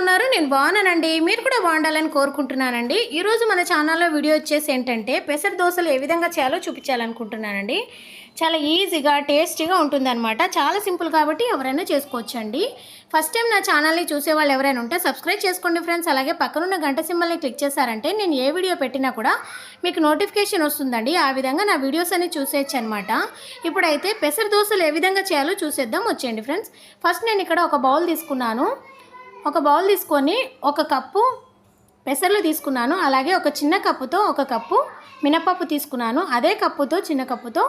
ఉన్నారు? నేను బాగున్నానండి. మీరు కూడా బాగుండాలని కోరుకుంటున్నానండి. ఈరోజు మన ఛానల్లో వీడియో వచ్చేసి ఏంటంటే పెసర దోశలు ఏ విధంగా చేయాలో చూపించాలనుకుంటున్నానండి. చాలా ఈజీగా టేస్టీగా ఉంటుందన్నమాట. చాలా సింపుల్ కాబట్టి ఎవరైనా చేసుకోవచ్చండి. ఫస్ట్ టైం నా ఛానల్ని చూసేవాళ్ళు ఎవరైనా ఉంటే సబ్స్క్రైబ్ చేసుకోండి ఫ్రెండ్స్. అలాగే పక్కనున్న గంట సింబల్ని క్లిక్ చేశారంటే నేను ఏ వీడియో పెట్టినా కూడా మీకు నోటిఫికేషన్ వస్తుందండి. ఆ విధంగా నా వీడియోస్ అన్ని చూసేయచ్చు అనమాట. ఇప్పుడైతే పెసర దోశలు ఏ విధంగా చేయాలో చూసేద్దాం, వచ్చేయండి ఫ్రెండ్స్. ఫస్ట్ నేను ఇక్కడ ఒక బౌల్ తీసుకున్నాను. ఒక బౌల్ తీసుకొని ఒక కప్పు పెసర్లు తీసుకున్నాను. అలాగే ఒక చిన్న కప్పుతో ఒక కప్పు మినపప్పు తీసుకున్నాను. అదే కప్పుతో చిన్న కప్పుతో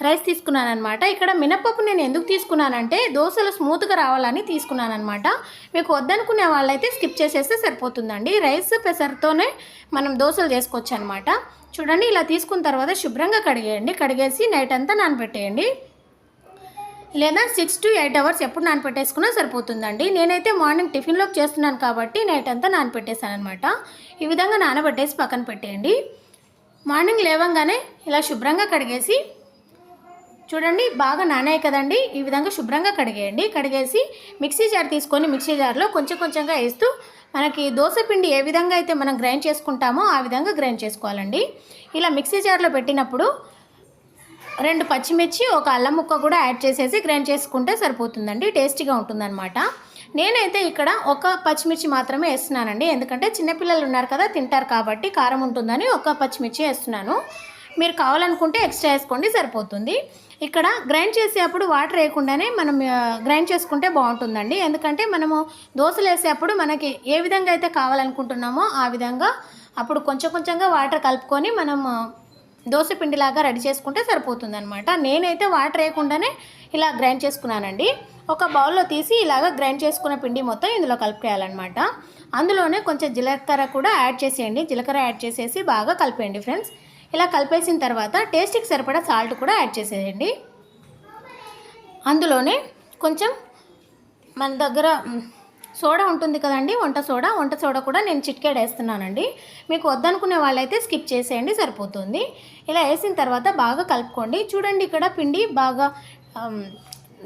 రైస్ తీసుకున్నాను అనమాట. ఇక్కడ మినపప్పు నేను ఎందుకు తీసుకున్నానంటే దోశలు స్మూత్గా రావాలని తీసుకున్నాను అనమాట. మీకు వద్దనుకునే వాళ్ళైతే స్కిప్ చేసేస్తే సరిపోతుందండి. రైస్ పెసరతోనే మనం దోశలు చేసుకోవచ్చు అనమాట. చూడండి, ఇలా తీసుకున్న తర్వాత శుభ్రంగా కడిగేయండి. కడిగేసి నైట్ అంతా నానబెట్టేయండి. లేదా 6 to 8 అవర్స్ ఎప్పుడు నానపెట్టేసుకున్నా సరిపోతుందండి. నేనైతే మార్నింగ్ టిఫిన్లోకి చేస్తున్నాను కాబట్టి నైట్ అంతా నానపెట్టేసాను అనమాట. ఈ విధంగా నానబెట్టేసి పక్కన పెట్టేయండి. మార్నింగ్ లేవంగానే ఇలా శుభ్రంగా కడిగేసి, చూడండి బాగా నానాయి కదండి, ఈ విధంగా శుభ్రంగా కడిగేయండి. కడిగేసి మిక్సీ జార్ తీసుకొని మిక్సీ జార్లో కొంచెం కొంచెంగా వేస్తూ మనకి దోశ పిండి ఏ విధంగా అయితే మనం గ్రైండ్ చేసుకుంటామో ఆ విధంగా గ్రైండ్ చేసుకోవాలండి. ఇలా మిక్సీ జార్లో పెట్టినప్పుడు 2 పచ్చిమిర్చి, ఒక అల్లం ముక్క కూడా యాడ్ చేసేసి గ్రైండ్ చేసుకుంటే సరిపోతుందండి. టేస్టీగా ఉంటుందన్నమాట. నేనైతే ఇక్కడ ఒక పచ్చిమిర్చి మాత్రమే వేస్తున్నానండి. ఎందుకంటే చిన్నపిల్లలు ఉన్నారు కదా, తింటారు కాబట్టి కారం ఉంటుందని ఒక పచ్చిమిర్చి వేస్తున్నాను. మీరు కావాలనుకుంటే ఎక్స్ట్రా వేసుకోండి, సరిపోతుంది. ఇక్కడ గ్రైండ్ చేసేటప్పుడు వాటర్ వేయకుండానే మనం గ్రైండ్ చేసుకుంటే బాగుంటుందండి. ఎందుకంటే మనము దోశలు వేసేటప్పుడు మనకి ఏ విధంగా అయితే కావాలనుకుంటున్నామో ఆ విధంగా అప్పుడు కొంచెం కొంచెంగా వాటర్ కలుపుకొని మనం దోశ పిండిలాగా రెడీ చేసుకుంటే సరిపోతుందన్నమాట. నేనైతే వాటర్ వేయకుండానే ఇలా గ్రైండ్ చేసుకున్నానండి. ఒక బౌల్లో తీసి ఇలాగ గ్రైండ్ చేసుకున్న పిండి మొత్తం ఇందులో కలిపేయాలన్నమాట. అందులోనే కొంచెం జీలకర్ర కూడా యాడ్ చేసేయండి. జీలకర్ర యాడ్ చేసేసి బాగా కలిపేయండి ఫ్రెండ్స్. ఇలా కలిపేసిన తర్వాత టేస్ట్కి సరిపడా సాల్ట్ కూడా యాడ్ చేసేయండి. అందులోనే కొంచెం మన దగ్గర సోడా ఉంటుంది కదండి, వంట సోడా కూడా నేను చిటికెడు వేస్తున్నానండి. మీకు వద్దనుకునే వాళ్ళైతే స్కిప్ చేసేయండి, సరిపోతుంది. ఇలా వేసిన తర్వాత బాగా కలుపుకోండి. చూడండి, ఇక్కడ పిండి బాగా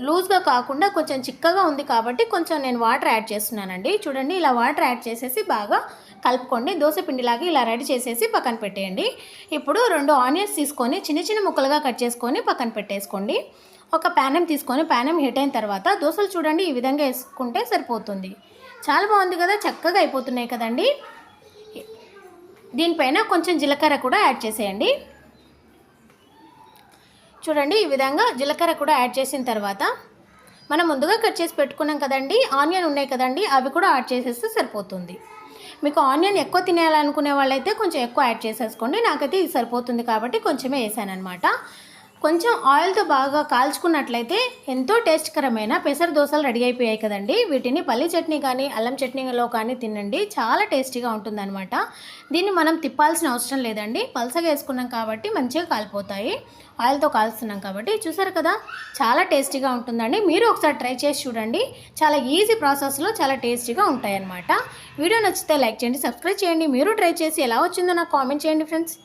లూజ్గా కాకుండా కొంచెం చిక్కగా ఉంది కాబట్టి కొంచెం నేను వాటర్ యాడ్ చేస్తున్నానండి. చూడండి, ఇలా వాటర్ యాడ్ చేసేసి బాగా కలుపుకోండి. దోశ పిండిలాగా ఇలా రెడీ చేసేసి పక్కన పెట్టేయండి. ఇప్పుడు 2 ఆనియన్స్ తీసుకొని చిన్న చిన్న ముక్కలుగా కట్ చేసుకొని పక్కన పెట్టేసుకోండి. ఒక ప్యానం తీసుకొని ప్యానం హీట్ అయిన తర్వాత దోశలు చూడండి ఈ విధంగా వేసుకుంటే సరిపోతుంది. చాలా బాగుంది కదా, చక్కగా అయిపోతున్నాయి కదండి. దీనిపైన కొంచెం జీలకర్ర కూడా యాడ్ చేసేయండి. చూడండి, ఈ విధంగా జీలకర్ర కూడా యాడ్ చేసిన తర్వాత మనం ముందుగా కట్ చేసి పెట్టుకున్నాం కదండి, ఆనియన్ ఉన్నాయి కదండి, అవి కూడా యాడ్ చేసేస్తే సరిపోతుంది. మీకు ఆనియన్ ఎక్కువ తినేయాలనుకునే వాళ్ళైతే కొంచెం ఎక్కువ యాడ్ చేసేసుకోండి. నాకైతే ఇది సరిపోతుంది కాబట్టి కొంచెమే వేసాను అనమాట. కొంచెం ఆయిల్తో బాగా కాల్చుకున్నట్లయితే ఎంతో టేస్ట్కరమైన పెసర దోశలు రెడీ అయిపోయాయి కదండి. వీటిని పల్లి చట్నీ కానీ అల్లం చట్నీలో కానీ తినండి, చాలా టేస్టీగా ఉంటుందన్నమాట. దీన్ని మనం తిప్పాల్సిన అవసరం లేదండి, పల్సగా వేసుకున్నాం కాబట్టి మంచిగా కాలిపోతాయి. ఆయిల్తో కాల్స్తున్నాం కాబట్టి చూసారు కదా, చాలా టేస్టీగా ఉంటుందండి. మీరు ఒకసారి ట్రై చేసి చూడండి. చాలా ఈజీ ప్రాసెస్లో చాలా టేస్టీగా ఉంటాయన్నమాట. వీడియో నచ్చితే లైక్ చేయండి, సబ్స్క్రైబ్ చేయండి. మీరు ట్రై చేసి ఎలా వచ్చిందో నాకు కామెంట్ చేయండి ఫ్రెండ్స్.